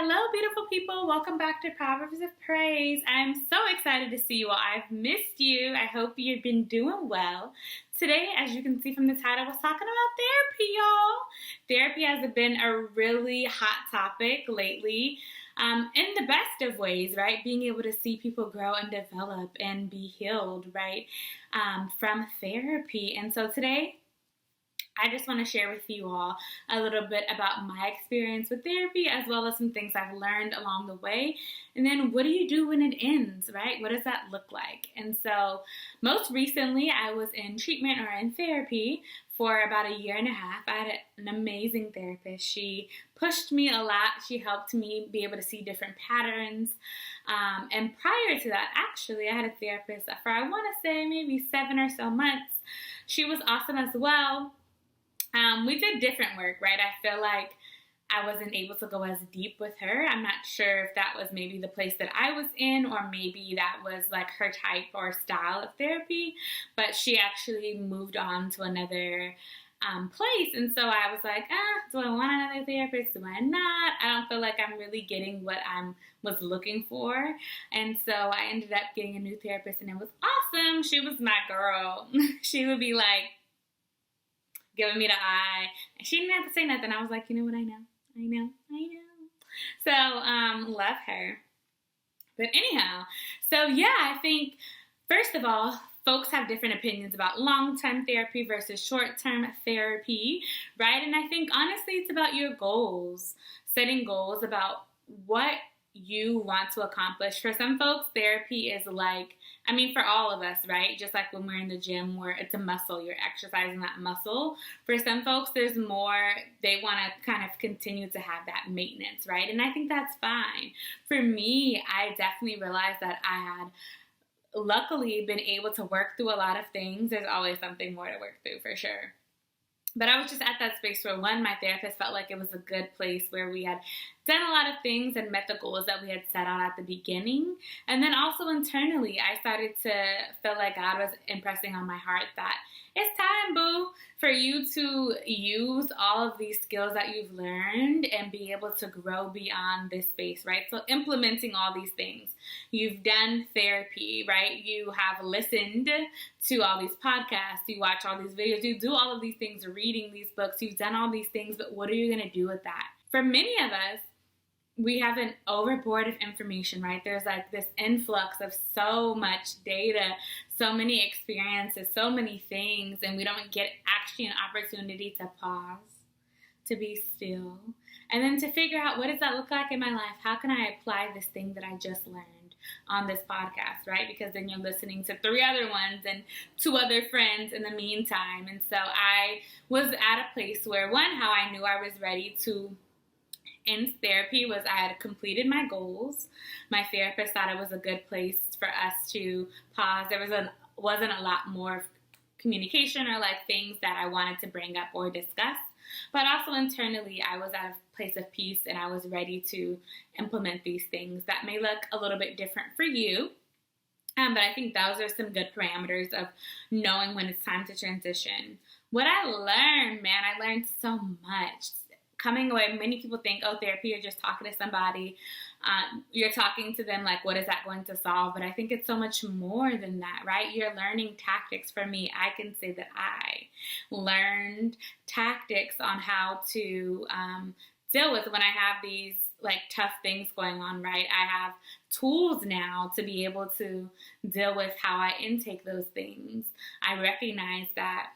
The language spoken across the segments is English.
Hello, beautiful people. Welcome back to Proverbs of Praise. I'm so excited to see you all. I've missed you. I hope you've been doing well. Today, as you can see from the title, I was talking about therapy, y'all. Therapy has been a really hot topic lately, in the best of ways, right? Being able to see people grow and develop and be healed, right, from therapy. And so today, I just want to share with you all a little bit about my experience with therapy as well as some things I've learned along the way. And then what do you do when it ends, right? What does that look like? And so most recently I was in treatment or in therapy for about a year and a half. I had an amazing therapist. She pushed me a lot. She helped me be able to see different patterns. And prior to that, actually, I had a therapist for, I want to say, maybe 7 or so months. She was awesome as well. We did different work, right? I feel like I wasn't able to go as deep with her. I'm not sure if that was maybe the place that I was in, or maybe that was like her type or style of therapy, but she actually moved on to another place. And so I was like, do I want another therapist? Do I not? I don't feel like I'm really getting what I was looking for. And so I ended up getting a new therapist, and it was awesome. She was my girl. She would be like, giving me the eye. And she didn't have to say nothing. I was like, you know what, I know. So, love her. But anyhow, so yeah, I think, first of all, folks have different opinions about long-term therapy versus short-term therapy, right? And I think, honestly, it's about your goals, setting goals about what you want to accomplish. For some folks, therapy is like, for all of us, right? Just like when we're in the gym where it's a muscle, you're exercising that muscle. For some folks, there's more, they want to kind of continue to have that maintenance, right? And I think that's fine. For me, I definitely realized that I had luckily been able to work through a lot of things. There's always something more to work through, for sure. But I was just at that space where, one, my therapist felt like it was a good place where we had done a lot of things and met the goals that we had set out at the beginning. And then also internally, I started to feel like God was impressing on my heart that it's time, boo, for you to use all of these skills that you've learned and be able to grow beyond this space, right? So implementing all these things. You've done therapy, right? You have listened to all these podcasts. You watch all these videos. You do all of these things, reading these books. You've done all these things, but what are you going to do with that? For many of us, we have an overboard of information, right? There's like this influx of so much data, so many experiences, so many things, and we don't get actually an opportunity to pause, to be still, and then to figure out, what does that look like in my life? How can I apply this thing that I just learned on this podcast, right? Because then you're listening to 3 other ones and 2 other friends in the meantime. And so I was at a place where, one, how I knew I was ready to end therapy was I had completed my goals. My therapist thought it was a good place for us to pause. There wasn't a lot more communication or like things that I wanted to bring up or discuss. But also internally, I was at a place of peace, and I was ready to implement these things that may look a little bit different for you. But I think those are some good parameters of knowing when it's time to transition. What I learned, I learned so much. Coming away, many people think, therapy, you're just talking to somebody. You're talking to them like, what is that going to solve? But I think it's so much more than that, right? You're learning tactics. For me, I can say that I learned tactics on how to deal with when I have these like tough things going on, right? I have tools now to be able to deal with how I intake those things. I recognize that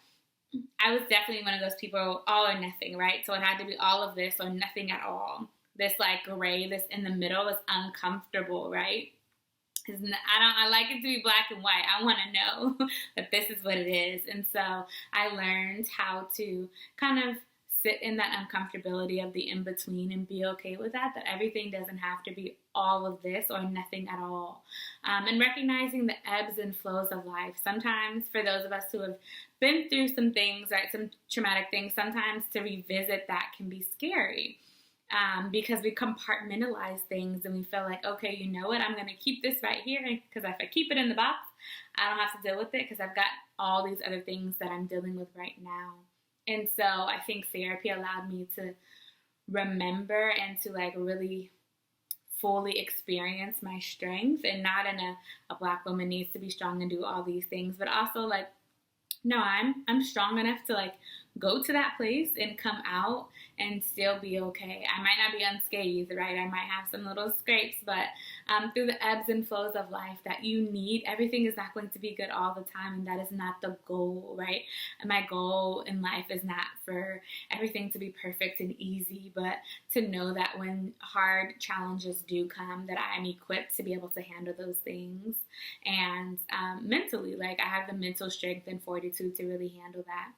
I was definitely one of those people, all or nothing, right? So it had to be all of this or nothing at all. This like gray, this in the middle is uncomfortable, right? I like it to be black and white. I want to know that this is what it is. And so I learned how to kind of sit in that uncomfortability of the in-between and be okay with that everything doesn't have to be all of this or nothing at all. And recognizing the ebbs and flows of life. Sometimes for those of us who have been through some things, right, some traumatic things, sometimes to revisit that can be scary. Because we compartmentalize things and we feel like, okay, you know what, I'm going to keep this right here because if I keep it in the box, I don't have to deal with it because I've got all these other things that I'm dealing with right now. And so I think therapy allowed me to remember and to like really fully experience my strength, and not in a Black woman needs to be strong and do all these things, but also like, no, I'm strong enough to like go to that place and come out and still be okay. I might not be unscathed, right? I might have some little scrapes, but through the ebbs and flows of life that you need, everything is not going to be good all the time, and that is not the goal, right? And my goal in life is not for everything to be perfect and easy, but to know that when hard challenges do come, that I'm equipped to be able to handle those things. And mentally, like I have the mental strength and fortitude to really handle that.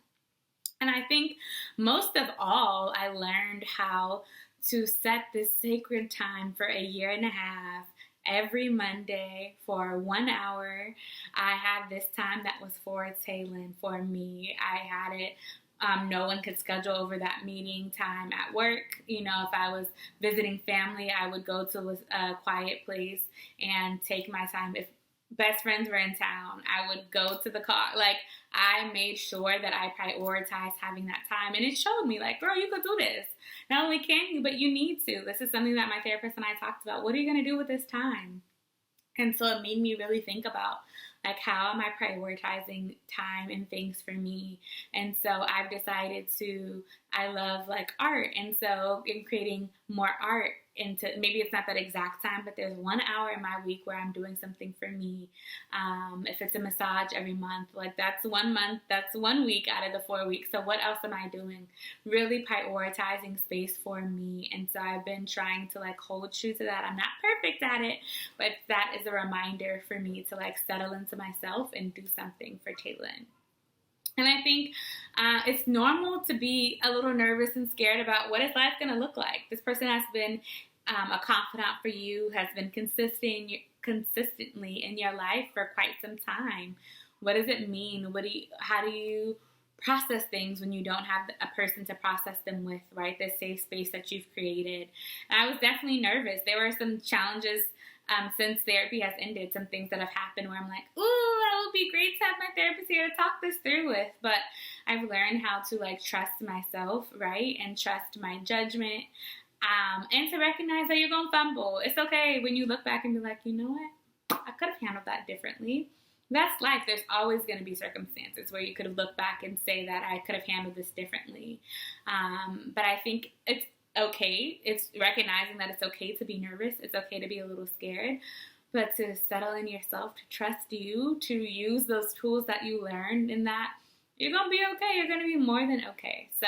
And I think most of all, I learned how to set this sacred time for a year and a half. Every Monday for 1 hour, I had this time that was for Taylin, for me. I had it. No one could schedule over that meeting time at work. You know, if I was visiting family, I would go to a quiet place and take my time. If best friends were in town, I would go to the car. Like, I made sure that I prioritized having that time. And it showed me, like, girl, you could do this. Not only can you, but you need to. This is something that my therapist and I talked about. What are you going to do with this time? And so it made me really think about, like, how am I prioritizing time and things for me? And so I've decided I love, like, art. And so in creating more art into, maybe it's not that exact time, but there's 1 hour in my week where I'm doing something for me. If it's a massage every month, like that's 1 month, that's 1 week out of the 4 weeks. So what else am I doing? Really prioritizing space for me. And so I've been trying to like hold true to that. I'm not perfect at it, but that is a reminder for me to like settle into myself and do something for Taylin. And I think it's normal to be a little nervous and scared about what is life going to look like. This person has been a confidant for you, has been consistently in your life for quite some time. What does it mean? How do you process things when you don't have a person to process them with, right? This safe space that you've created. And I was definitely nervous. There were some challenges since therapy has ended, some things that have happened where I'm like, ooh, that would be great to have my therapist here to talk this through with. But I've learned how to like trust myself, right? And trust my judgment. And to recognize that you're going to fumble. It's okay when you look back and be like, you know what? I could have handled that differently. That's life. There's always going to be circumstances where you could have looked back and say that I could have handled this differently. But I think it's okay. It's recognizing that it's okay to be nervous. It's okay to be a little scared, but to settle in yourself, to trust you, to use those tools that you learned, and that you're going to be okay. You're going to be more than okay. So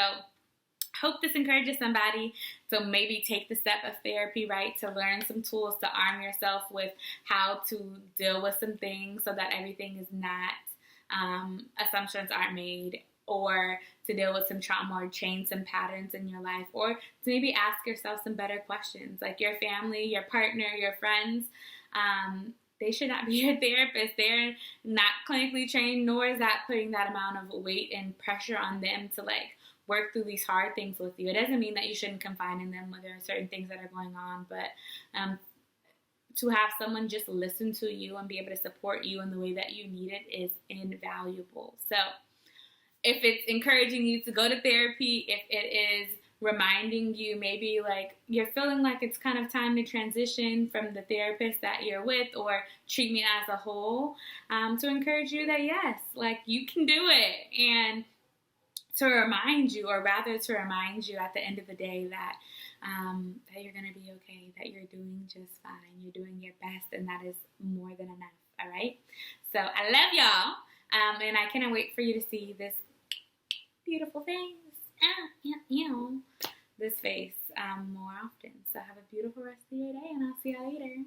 hope this encourages somebody to maybe take the step of therapy, right? To learn some tools to arm yourself with how to deal with some things so that everything is not, assumptions aren't made, or to deal with some trauma or change some patterns in your life, or to maybe ask yourself some better questions. Like your family, your partner, your friends, they should not be your therapist. They're not clinically trained, nor is that putting that amount of weight and pressure on them to like work through these hard things with you. It doesn't mean that you shouldn't confide in them when there are certain things that are going on, but to have someone just listen to you and be able to support you in the way that you need it is invaluable. So if it's encouraging you to go to therapy, if it is reminding you maybe like you're feeling like it's kind of time to transition from the therapist that you're with or treatment as a whole, to encourage you that yes, like you can do it, and to remind you, or rather to remind you at the end of the day that that you're going to be okay, that you're doing just fine, you're doing your best, and that is more than enough, all right? So I love y'all, and I cannot wait for you to see this beautiful face, this face more often. So have a beautiful rest of your day, and I'll see y'all later.